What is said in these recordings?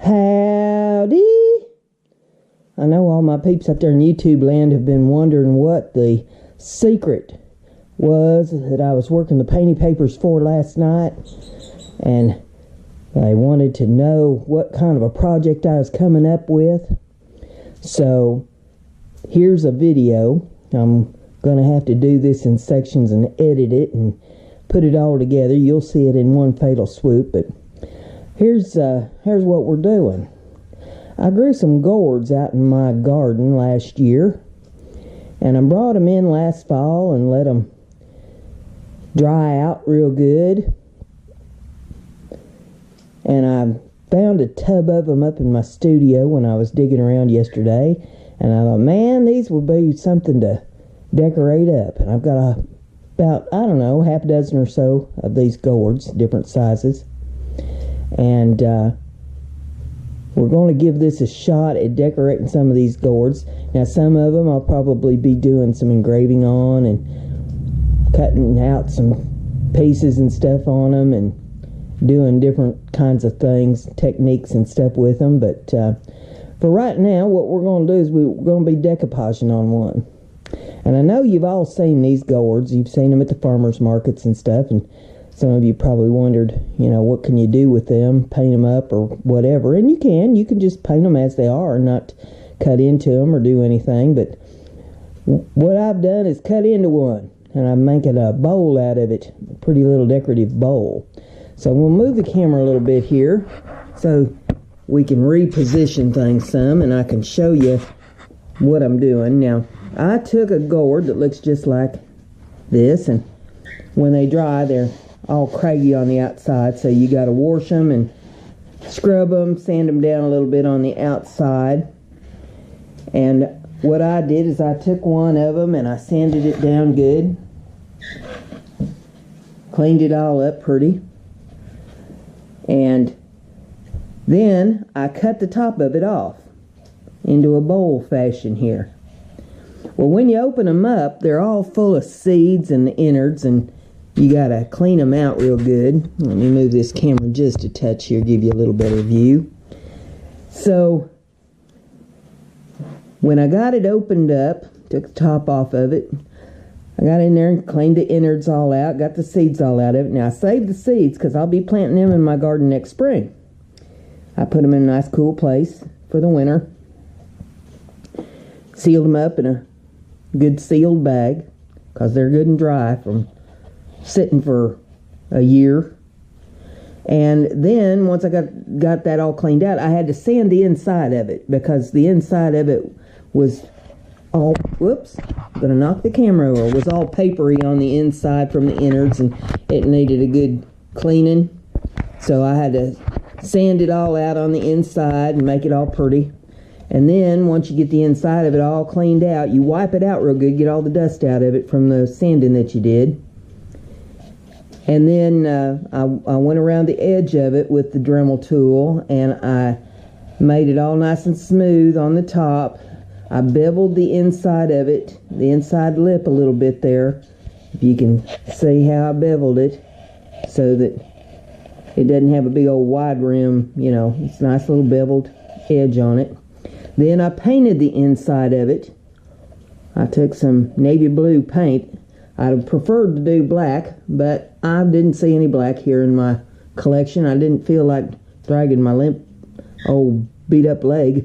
Howdy! I know all my peeps up there in YouTube land have been wondering what the secret was that I was working the painting papers for last night, and they wanted to know what kind of a project I was coming up with. So here's a video. I'm going to have to do this in sections and edit it and put it all together. You'll see it in one fatal swoop, but here's what we're doing. I grew some gourds out in my garden last year, and I brought them in last fall and let them dry out real good. And I found a tub of them up in my studio when I was digging around yesterday, and I thought, man, these would be something to decorate up. And I've got about, I don't know, half a dozen or so of these gourds, different sizes. And we're going to give this a shot at decorating some of these gourds. Now, some of them I'll probably be doing some engraving on and cutting out some pieces and stuff on them and doing different kinds of things, techniques and stuff with them. But for right now, what we're going to do is we're going to be decoupaging on one. And I know you've all seen these gourds. You've seen them at the farmers markets and stuff, and some of you probably wondered, you know, what can you do with them? Paint them up or whatever. And you can just paint them as they are and not cut into them or do anything. But what I've done is cut into one, and I'm making a bowl out of it, a pretty little decorative bowl. So we'll move the camera a little bit here so we can reposition things some, and I can show you what I'm doing. Now, I took a gourd that looks just like this, and when they dry, they're all craggy on the outside, so you got to wash them and scrub them, sand them down a little bit on the outside. And what I did is I took one of them and I sanded it down good, cleaned it all up pretty, and then I cut the top of it off into a bowl fashion here. Well, when you open them up, they're all full of seeds and the innards, and you gotta clean them out real good. Let me move this camera just a touch here, give you a little better view. So when I got it opened up, took the top off of it, I got in there and cleaned the innards all out, got the seeds all out of it. Now I saved the seeds because I'll be planting them in my garden next spring. I put them in a nice cool place for the winter. Sealed them up in a good sealed bag because they're good and dry from sitting for a year. And then once I got that all cleaned out, I had to sand the inside of it because the inside of it was all, whoops, gonna knock the camera over, was all papery on the inside from the innards, and it needed a good cleaning. So I had to sand it all out on the inside and make it all pretty. And then once you get the inside of it all cleaned out, you wipe it out real good, get all the dust out of it from the sanding that you did. And then I went around the edge of it with the Dremel tool, and I made it all nice and smooth on the top. I beveled the inside of it, the inside lip a little bit there, if you can see how I beveled it, so that it doesn't have a big old wide rim, you know, it's a nice little beveled edge on it. Then I painted the inside of it. I took some navy blue paint. I'd have preferred to do black, but I didn't see any black here in my collection. I didn't feel like dragging my limp old beat up broke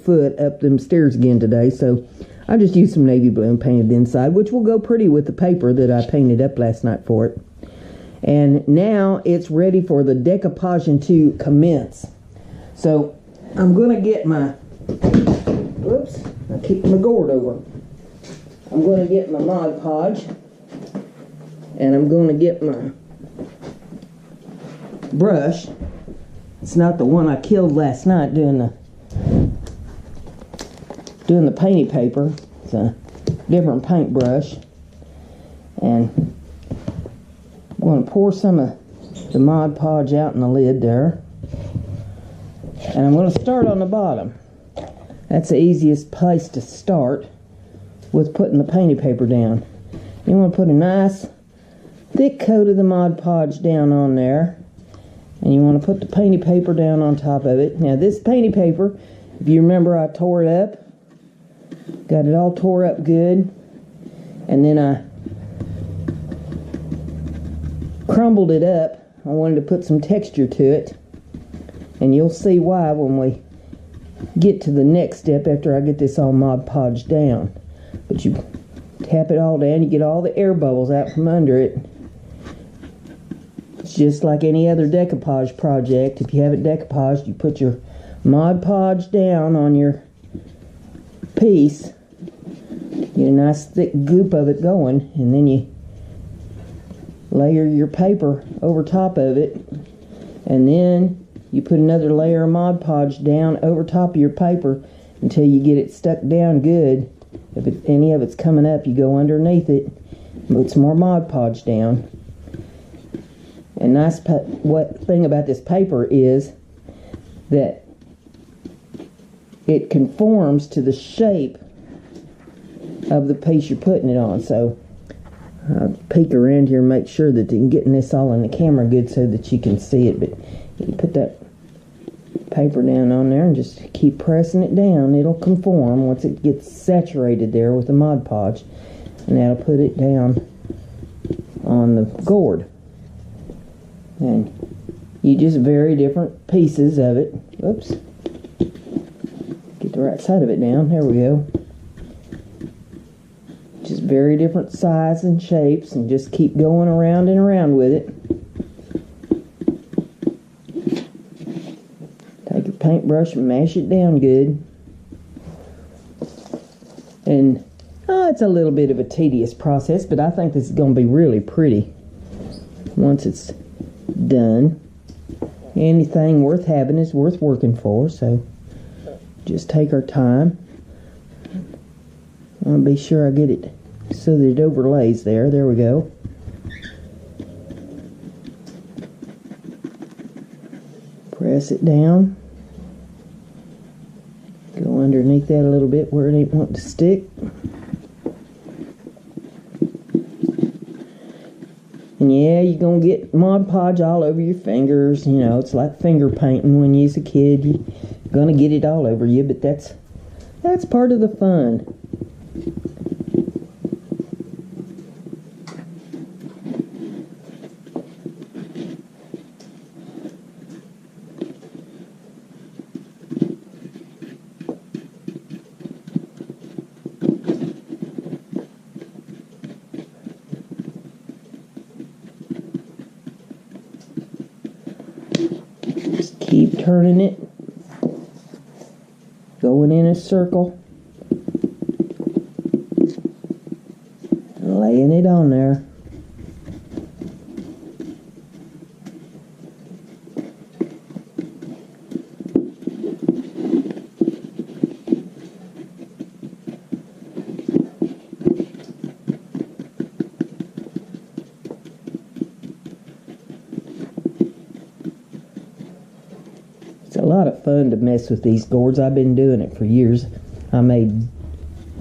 foot up them stairs again today, so I just used some navy blue and painted the inside, which will go pretty with the paper that I painted up last night for it. And now it's ready for the decoupaging to commence. So I'm going to get my, whoops, I kicked my gourd over. I'm going to get my Mod Podge, and I'm going to get my brush. It's not the one I killed last night doing the painty paper. It's a different paintbrush, and I'm going to pour some of the Mod Podge out in the lid there, and I'm going to start on the bottom. That's the easiest place to start with putting the painty paper down. You want to put a nice thick coat of the Mod Podge down on there, And you want to put the painty paper down on top of it. Now this painty paper, if you remember, I tore it up. Got it all tore up good. And then I crumbled it up. I wanted to put some texture to it. And you'll see why when we get to the next step after I get this all Mod Podged down. But you tap it all down, you get all the air bubbles out from under it. It's just like any other decoupage project. If you have it decoupaged, you put your Mod Podge down on your piece, get a nice thick goop of it going, and then you layer your paper over top of it, and then you put another layer of Mod Podge down over top of your paper until you get it stuck down good. If any of it's coming up, you go underneath it, put some more Mod Podge down. And what thing about this paper is that it conforms to the shape of the piece you're putting it on. So I'll peek around here and make sure that I'm getting this all in the camera good so that you can see it. But you put that paper down on there and just keep pressing it down. It'll conform once it gets saturated there with the Mod Podge, and that'll put it down on the gourd. And you just vary different pieces of it. Oops. Get the right side of it down. There we go. Just very different sizes and shapes, and just keep going around and around with it. Take your paintbrush and mash it down good. And it's a little bit of a tedious process, but I think this is going to be really pretty once it's done. Anything worth having is worth working for, so just take our time. I want to be sure I get it so that it overlays there. There we go. Press it down. Go underneath that a little bit where it ain't wanting to stick. And yeah, you're going to get Mod Podge all over your fingers. You know, it's like finger painting when you was a kid. You're going to get it all over you, but that's part of the fun. Keep turning it, going in a circle, laying it on there. It's a lot of fun to mess with these gourds. I've been doing it for years. I made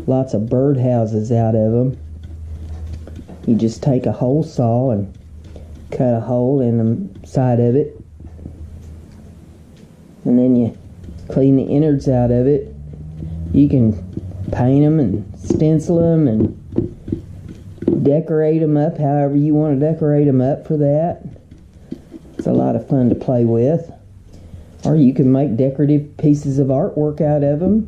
lots of bird houses out of them. You just take a hole saw and cut a hole in the side of it, and then you clean the innards out of it. You can paint them and stencil them and decorate them up however you want to decorate them up for that. It's a lot of fun to play with. Or you can make decorative pieces of artwork out of them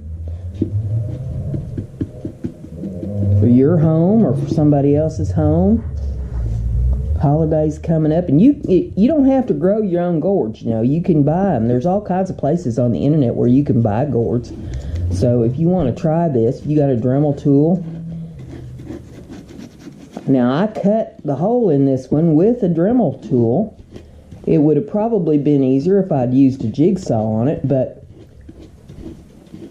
for your home or for somebody else's home. Holidays coming up, and you don't have to grow your own gourds. You know, you can buy them. There's all kinds of places on the internet where you can buy gourds. So if you want to try this, you got a Dremel tool. Now I cut the hole in this one with a Dremel tool. It would have probably been easier if I'd used a jigsaw on it, but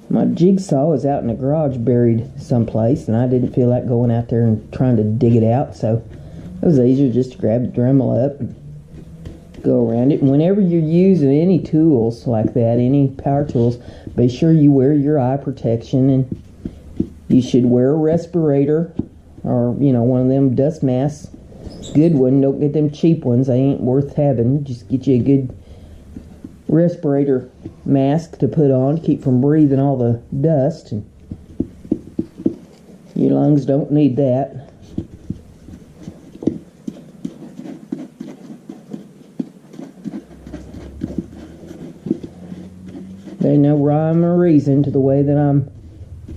my jigsaw is out in the garage buried someplace, and I didn't feel like going out there and trying to dig it out, so it was easier just to grab the Dremel up and go around it. And whenever you're using any tools like that, any power tools, be sure you wear your eye protection, and you should wear a respirator or, you know, one of them dust masks. Good one. Don't get them cheap ones. They ain't worth having. Just get you a good respirator mask to put on to keep from breathing all the dust. And your lungs don't need that. There's no rhyme or reason to the way that I'm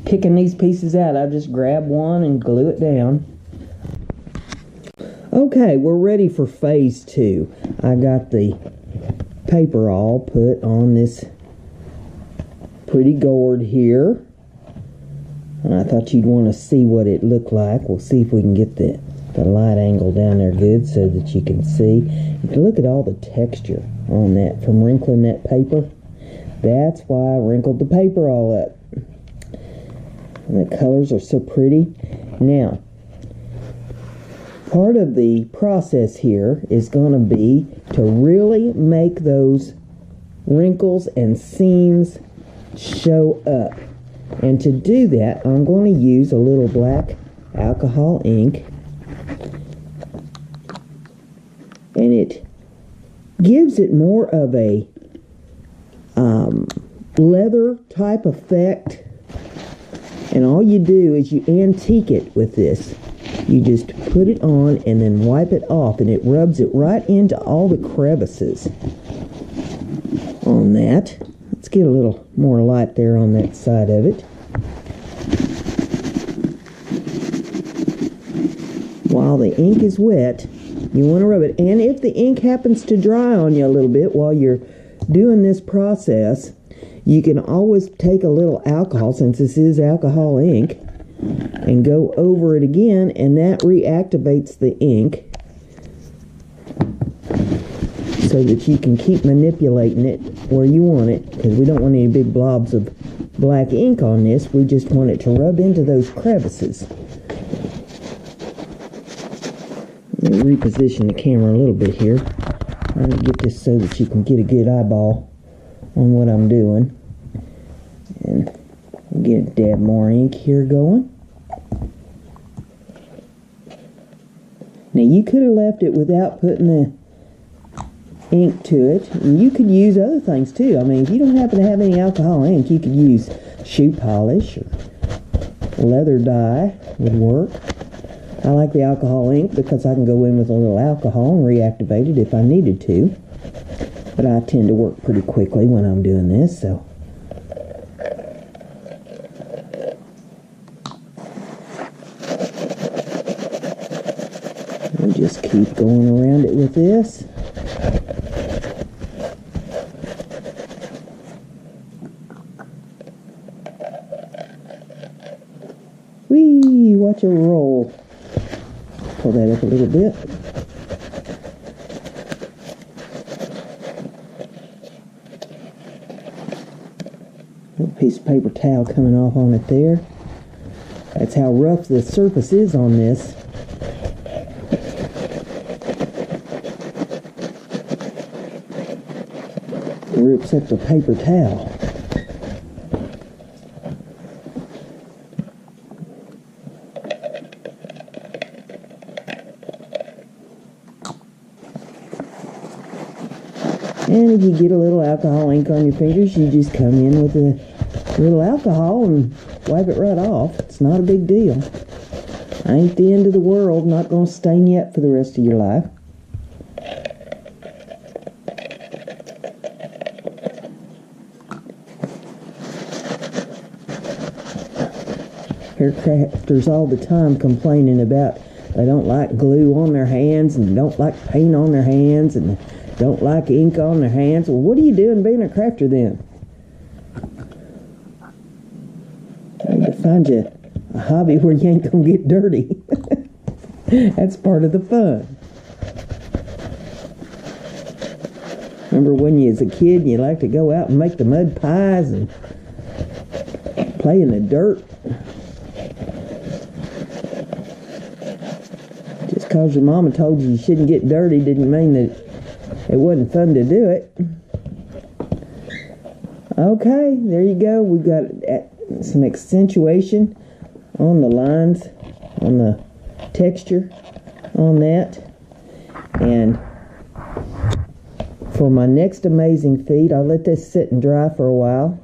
picking these pieces out. I just grab one and glue it down. Okay, we're ready for phase 2. I got the paper all put on this pretty gourd here. And I thought you'd want to see what it looked like. We'll see if we can get the light angle down there good so that you can see. Look at all the texture on that from wrinkling that paper. That's why I wrinkled the paper all up. And the colors are so pretty. Now, part of the process here is going to be to really make those wrinkles and seams show up. And to do that, I'm going to use a little black alcohol ink. And it gives it more of a leather type effect. And all you do is you antique it with this. You just put it on and then wipe it off, and it rubs it right into all the crevices on that. Let's get a little more light there on that side of it. While the ink is wet, you want to rub it. And if the ink happens to dry on you a little bit while you're doing this process, you can always take a little alcohol, since this is alcohol ink, and go over it again, and that reactivates the ink so that you can keep manipulating it where you want it, because we don't want any big blobs of black ink on this. We just want it to rub into those crevices. Let me reposition the camera a little bit here. I'm going to get this so that you can get a good eyeball on what I'm doing. And get a dab more ink here going. Now you could have left it without putting the ink to it. And you could use other things too. I mean, if you don't happen to have any alcohol ink, you could use shoe polish or leather dye would work. I like the alcohol ink because I can go in with a little alcohol and reactivate it if I needed to. But I tend to work pretty quickly when I'm doing this, so. We'll just keep going around it with this. Whee! Watch it roll. Pull that up a little bit. Little piece of paper towel coming off on it there. That's how rough the surface is on this. It rips up the paper towel. And if you get a little alcohol ink on your fingers, you just come in with a little alcohol and wipe it right off. It's not a big deal. Ain't the end of the world. Not going to stain you up for the rest of your life. Haircrafters all the time complaining about they don't like glue on their hands and don't like paint on their hands and don't like ink on their hands. Well, what are you doing being a crafter then? I need to find you a hobby where you ain't gonna get dirty. That's part of the fun. Remember when you was a kid and you liked to go out and make the mud pies and play in the dirt? Just because your mama told you shouldn't get dirty didn't mean that it wasn't fun to do it. Okay, there you go. We've got some accentuation on the lines, on the texture on that. And For my next amazing feat, I'll let this sit and dry for a while,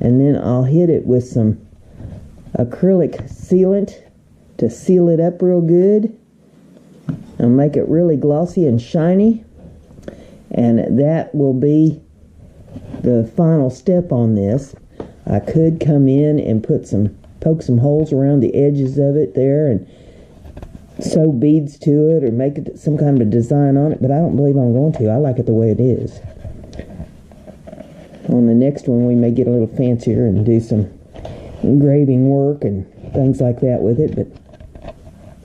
and then I'll hit it with some acrylic sealant to seal it up real good and make it really glossy and shiny. And that will be the final step on this. I could come in and poke some holes around the edges of it there and sew beads to it or make it some kind of a design on it, but I don't believe I'm going to. I like it the way it is. On the next one, we may get a little fancier and do some engraving work and things like that with it, but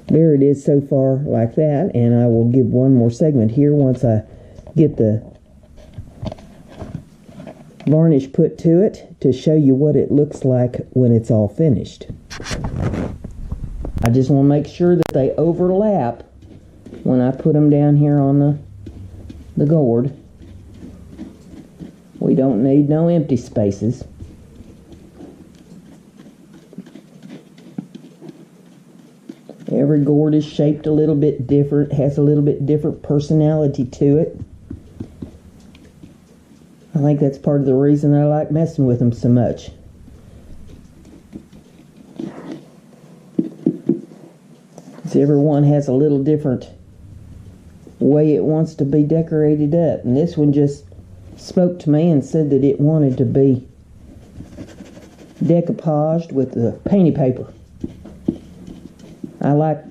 there it is so far like that, and I will give one more segment here once I get the varnish put to it to show you what it looks like when it's all finished. I just want to make sure that they overlap when I put them down here on the gourd. We don't need no empty spaces. Every gourd is shaped a little bit different, has a little bit different personality to it. I think that's part of the reason I like messing with them so much. Everyone has a little different way it wants to be decorated up, and this one just spoke to me and said that it wanted to be decoupaged with the painty paper. I like,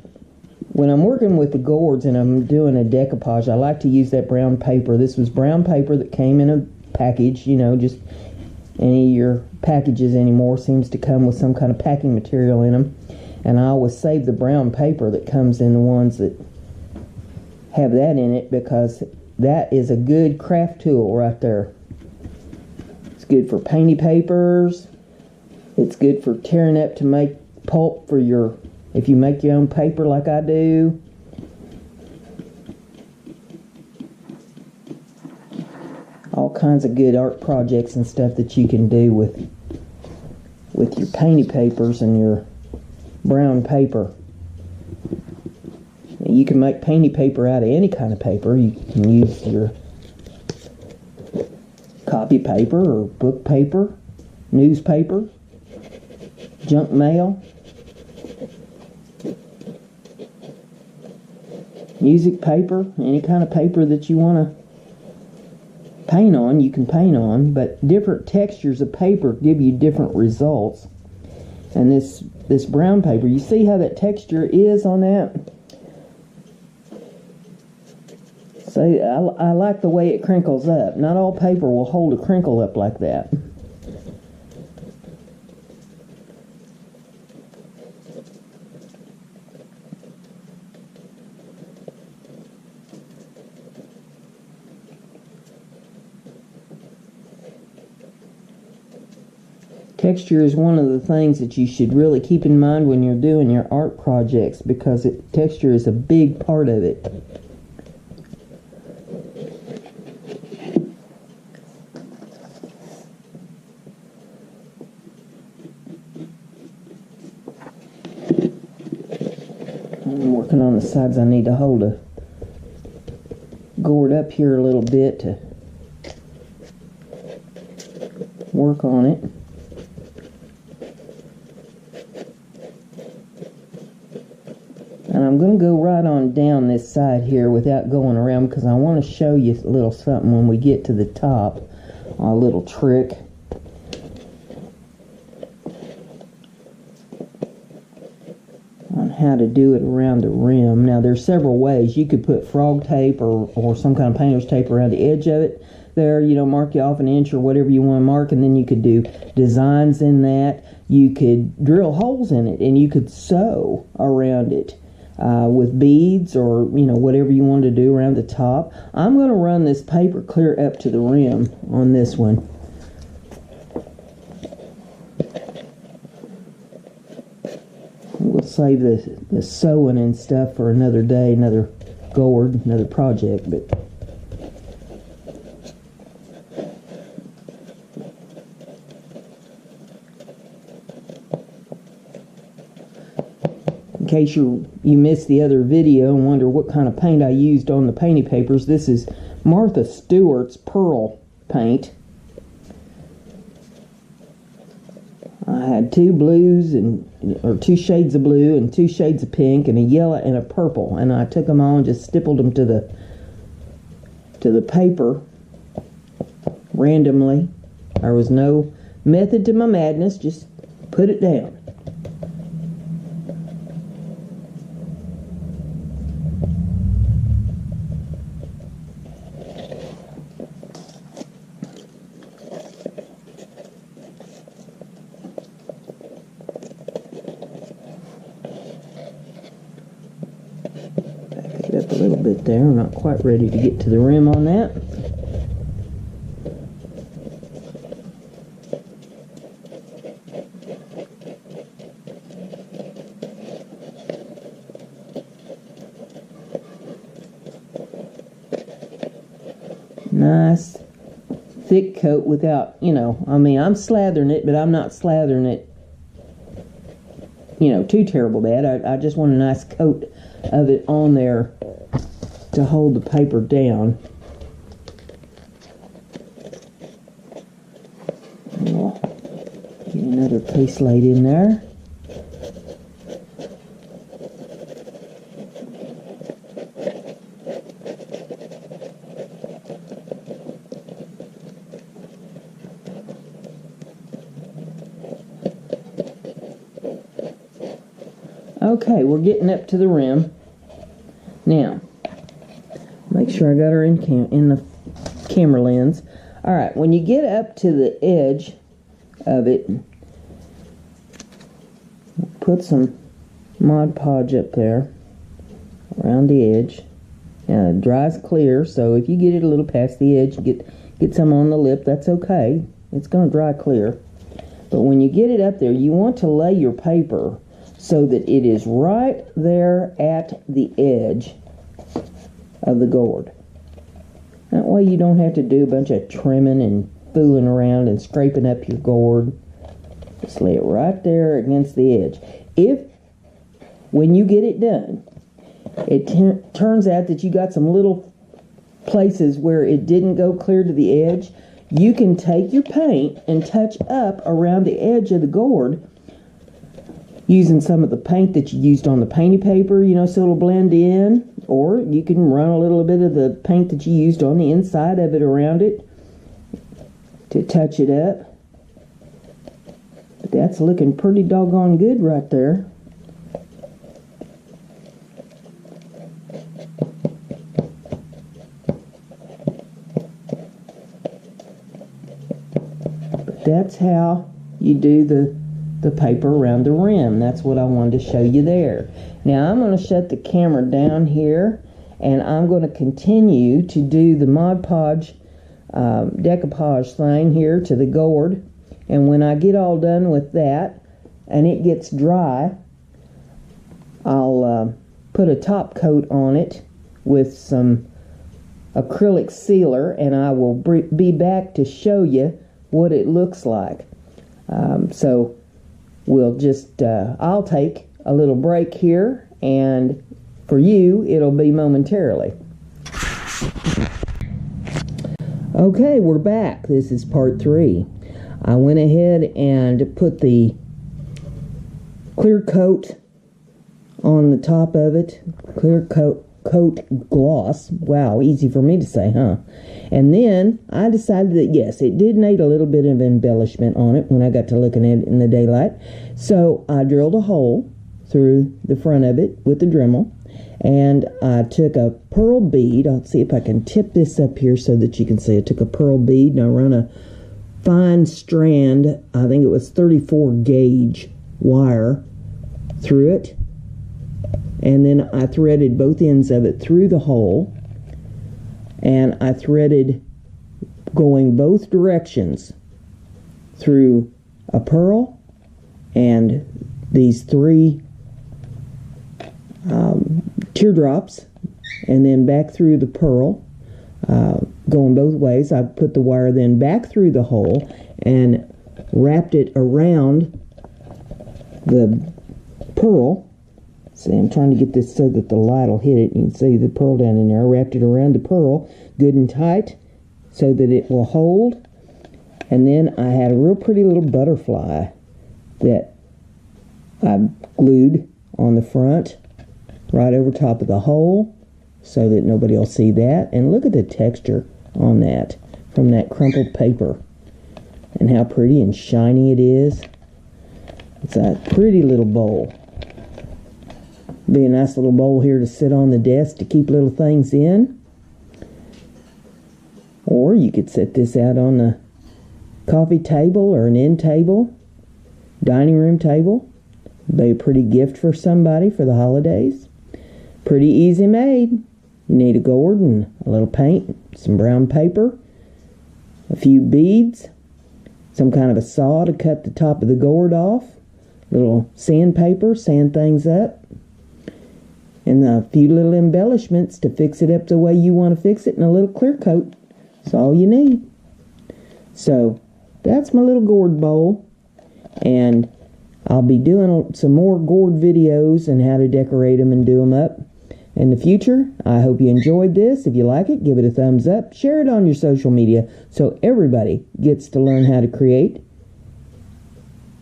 when I'm working with the gourds and I'm doing a decoupage, I like to use that brown paper. This was brown paper that came in a package, you know, just any of your packages anymore seems to come with some kind of packing material in them. And I always save the brown paper that comes in the ones that have that in it, because that is a good craft tool right there. It's good for painty papers. It's good for tearing up to make pulp for your, if you make your own paper like I do. All kinds of good art projects and stuff that you can do with your painty papers and your brown paper. You can make painty paper out of any kind of paper. You can use your copy paper or book paper, newspaper, junk mail, music paper, any kind of paper that you want to paint on, you can paint on, but different textures of paper give you different results. And this brown paper, you see how that texture is on that? So I like the way it crinkles up. Not all paper will hold a crinkle up like that. Texture is one of the things that you should really keep in mind when you're doing your art projects, because texture is a big part of it. I'm working on the sides. I need to hold a gourd up here a little bit to work on it. And I'm going to go right on down this side here without going around, because I want to show you a little something when we get to the top. A little trick. On how to do it around the rim. Now there's several ways. You could put frog tape or some kind of painter's tape around the edge of it. There, you know, mark you off an inch or whatever you want to mark, and then you could do designs in that. You could drill holes in it, and you could sew around it. With beads or, you know, whatever you want to do around the top. I'm going to run this paper clear up to the rim on this one. We'll save the sewing and stuff for another day, another gourd, another project, but in case you missed the other video and wonder what kind of paint I used on the painty papers, this is Martha Stewart's Pearl paint. I had two blues or two shades of blue and two shades of pink and a yellow and a purple, and I took them all and just stippled them to the paper randomly. There was no method to my madness, just put it down. Back it up a little bit there. I'm not quite ready to get to the rim on that. Nice thick coat without, you know, I mean, I'm slathering it, but I'm not slathering it, you know, too terrible bad. I just want a nice coat of it on there to hold the paper down. We'll get another piece laid in there. Okay, we're getting up to the rim. Now, make sure I got her in the camera lens. All right, when you get up to the edge of it, put some Mod Podge up there around the edge. Now, it dries clear, so if you get it a little past the edge, you get some on the lip, that's okay. It's going to dry clear. But when you get it up there, you want to lay your paper so that it is right there at the edge of the gourd. That way you don't have to do a bunch of trimming and fooling around and scraping up your gourd. Just lay it right there against the edge. If, when you get it done, it turns out that you got some little places where it didn't go clear to the edge, you can take your paint and touch up around the edge of the gourd using some of the paint that you used on the painty paper, you know, so it'll blend in. Or you can run a little bit of the paint that you used on the inside of it around it to touch it up. But that's looking pretty doggone good right there. But that's how you do the paper around the rim. That's what I wanted to show you there. Now I'm going to shut the camera down here, and I'm going to continue to do the Mod Podge decoupage thing here to the gourd. And when I get all done with that and it gets dry, I'll put a top coat on it with some acrylic sealer, and I will be back to show you what it looks like. So we'll just, I'll take a little break here, and for you, it'll be momentarily. Okay, we're back. This is part 3. I went ahead and put the clear coat on the top of it. Clear coat gloss. Wow, easy for me to say, huh? And then I decided that, yes, it did need a little bit of embellishment on it when I got to looking at it in the daylight. So I drilled a hole through the front of it with the Dremel, and I took a pearl bead. I'll see if I can tip this up here so that you can see. I took a pearl bead and I run a fine strand, I think it was 34 gauge wire through it, and then I threaded both ends of it through the hole, and I threaded going both directions through a pearl and these 3 teardrops, and then back through the pearl, going both ways. I put the wire then back through the hole and wrapped it around the pearl See, I'm trying to get this so that the light will hit it. You can see the pearl down in there. I wrapped it around the pearl good and tight so that it will hold. And then I had a real pretty little butterfly that I glued on the front right over top of the hole so that nobody will see that. And look at the texture on that from that crumpled paper and how pretty and shiny it is. It's a pretty little bowl. Be a nice little bowl here to sit on the desk to keep little things in. Or you could set this out on the coffee table or an end table, dining room table. Be a pretty gift for somebody for the holidays. Pretty easy made. You need a gourd and a little paint, some brown paper, a few beads, some kind of a saw to cut the top of the gourd off, little sandpaper, sand things up, and a few little embellishments to fix it up the way you want to fix it, and a little clear coat. That's all you need. So that's my little gourd bowl, and I'll be doing some more gourd videos and how to decorate them and do them up in the future. I hope you enjoyed this. If you like it, give it a thumbs up. Share it on your social media so everybody gets to learn how to create.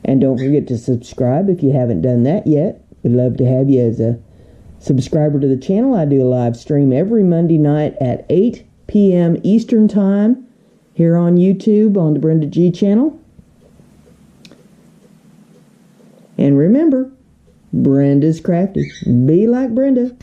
And don't forget to subscribe if you haven't done that yet. We'd love to have you as a subscriber to the channel. I do a live stream every Monday night at 8 p.m. Eastern Time here on YouTube on the BrendaG channel. And remember, Brenda's crafty. Be like Brenda.